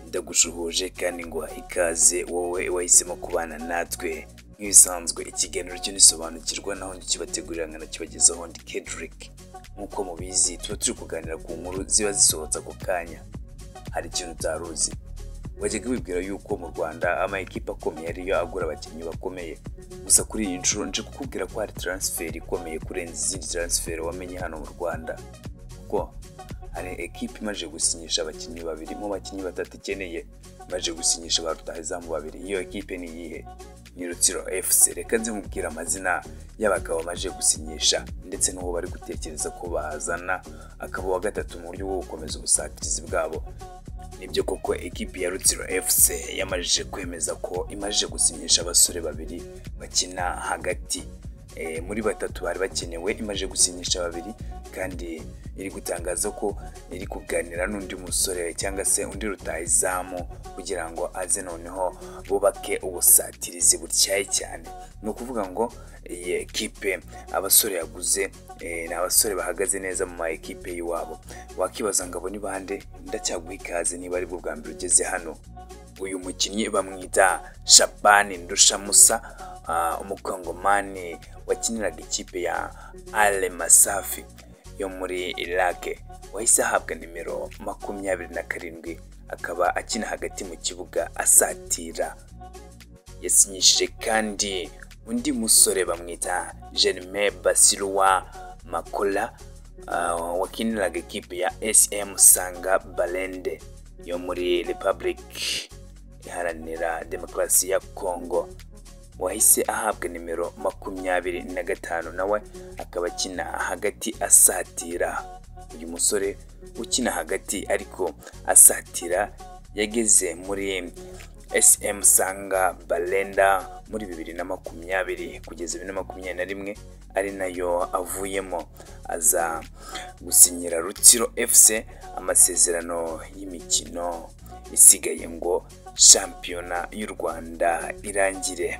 Ndagushuhuje kandi ngo ikaze wowe wahisemo kubana natwe nk'ibisanzwe. Ikiganiro cyo nisobanukirwa naho ndikibategurira nkanakibagezaho ndi Kedrick. Nk'uko mubizi tuba turi kuganira ku nkuru ziba zisohotse ako kanya. Hari ikintu utaruzi, wajyaga wibwira yuko mu Rwanda ama ekipa akomeye ariyo agura abakinnyi bakomeye. Gusa kuri iyi nshuro nje kukubwira ko hari transfer ikomeye kurenza izindi transfer wamenye hano mu Rwanda. Kuko hari ekipa imaje gusinyisha abakinnyi babiri mu bakinnyi batatu ikeneye, baje gusinyisha ba rutahizamu babiri. Iyo ekipe ni iyihe? Ni Rutsiro FC. Reka nze mubwira amazina y'abagabo baje gusinyisha ndetse n'uwo bari gutekereza ko bazana akaba wa gatatu mu buryo bwo gukomeza ubusatirizi bwabo. Nibyo koko ekipe ya Rutsiro FC yamajije kwemeza ko imaje gusinyisha abasore babiri bakina hagati. Muri batatu bari bakenewe imaje gusinyisha babiri, kandi iri gutangaza ko iri kuganira n'undi musore cyangwa se undi rutahizamu kugira ngo aze noneho bubake ubusatirizi butyaye cyane. No kuvuga ngo iyi ekipe abasore yaguze ni abasore bahagaze neza mu ma ekipe y'iwabo. Wakibaza ngo abo ni bande? Ndacyaguha ikaze niba ari bwo bwa mbere ugeze hano. Uyu mukinnyi bamwita Shabani Ndushamusa, umukongomani wakiniraga ikipe ya Al Masafi yo muri Iraq. Wahise ahabwa nimero 27, akaba akina hagati mu kibuga asatira. Yasinyishije kandi undi musore bamwita Jeremy Basilwa Makola, wakiniraga ikipe ya SM Sanga Balende yo muri Republic Iharanira Demokarasi ya Congo. Wahise ahabwa nimero 25, nawe akaba akina hagati asatira. Uyu musore ukina hagati ariko asatira yageze muri SM Sanga Balenda muri 2020 kugeza 2021, ari nayo avuyemo aza gusinyira Rutsiro FC amasezerano y'imikino isigaye ngo shampiyona y'u Rwanda irangire.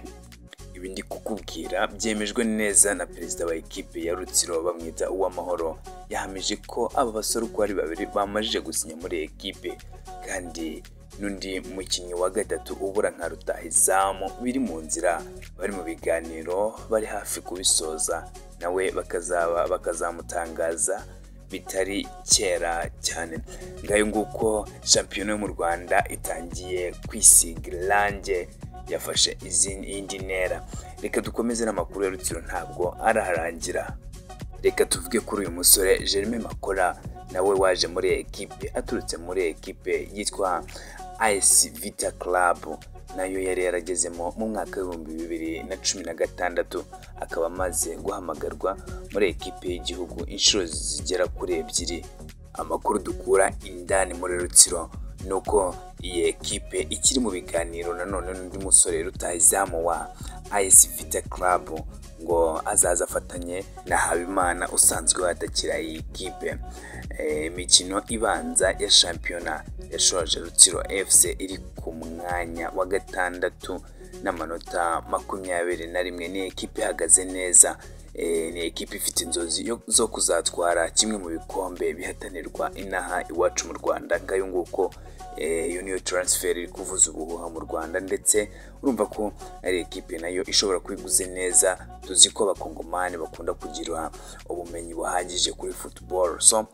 Ibi ndi kukubwira byemejwe neza na perezida wa ekipe ya Rutsiro bamwita Uwamahoro. Yahamije ko aba basore uko ari babiri bamajije gusinya muri ekipe, kandi n'undi mukinnyi wa gatatu ubura nka rutahizamu biri mu nzira, bari mu biganiro bari hafi kubisoza, nawe bakazamutangaza bitari kera cyane. Ngayo nguko shampiyona yo mu Rwanda itangiye kwisiga irange, yafashe indi ntera. Reka dukomeze n'amakuru ya Rutsiro ntabwo ararangira. Reka tuvuge kuri uyu musore Jeremy Makola, nawe waje muri ekipe aturutse muri ekipe yitwa AS Vita Club, nayo yari yaragezemo mu mwaka wa 2016, akaba amaze guhamagarwa muri ekipe y'igihugu inshuro zigera kuri 2. Amakuru dukura indani muri Rutsiro nuko iyi ekipe ikiri mu biganiro nanone n'undi musore rutahizamu wa AS Vita Club ngo azaza afatanye na Habimana usanzwe watakira iyi ekipe. Imikino ibanza ya shampiyona yashoje Rutsiro FC iri ku mwanya wa 6 n'amanota 21. Ni ekipe ihagaze neza, ni ekipe ifite inzozi zo kuzatwara kimwe mu bikombe bihatanirwa inaha iwacu mu Rwanda. Ngayo nguko iyo niyo transfer iri kuvuza ubuhuha mu Rwanda, ndetse urumva ko ari ekipe nayo ishobora kwiguze neza. Tuzi ko abakongomani bakunda kugira ubumenyi buhagije kuri football. So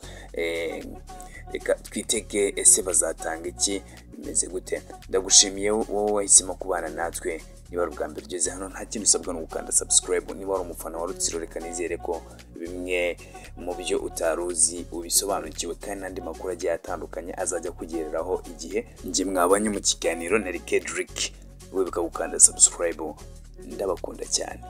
reka twitege ese bazatanga iki, bimeze gute. Ndagushimiye wowe wahisemo kubana natwe. Niba ubwa mbere ugeze hano nta kintu usabwa no gukanda subscribe. Niba ari umufana wa Rutsiro reka nizere ko bimwe mu byo utaruzi ubisobanukiwe, kandi n'andi makuru agiye atandukanye azajya kugereraho igihe njye mwabanye mu kiganiro na Kedrick. Wibuka gukanda subscribe. Ndabakunda cyane.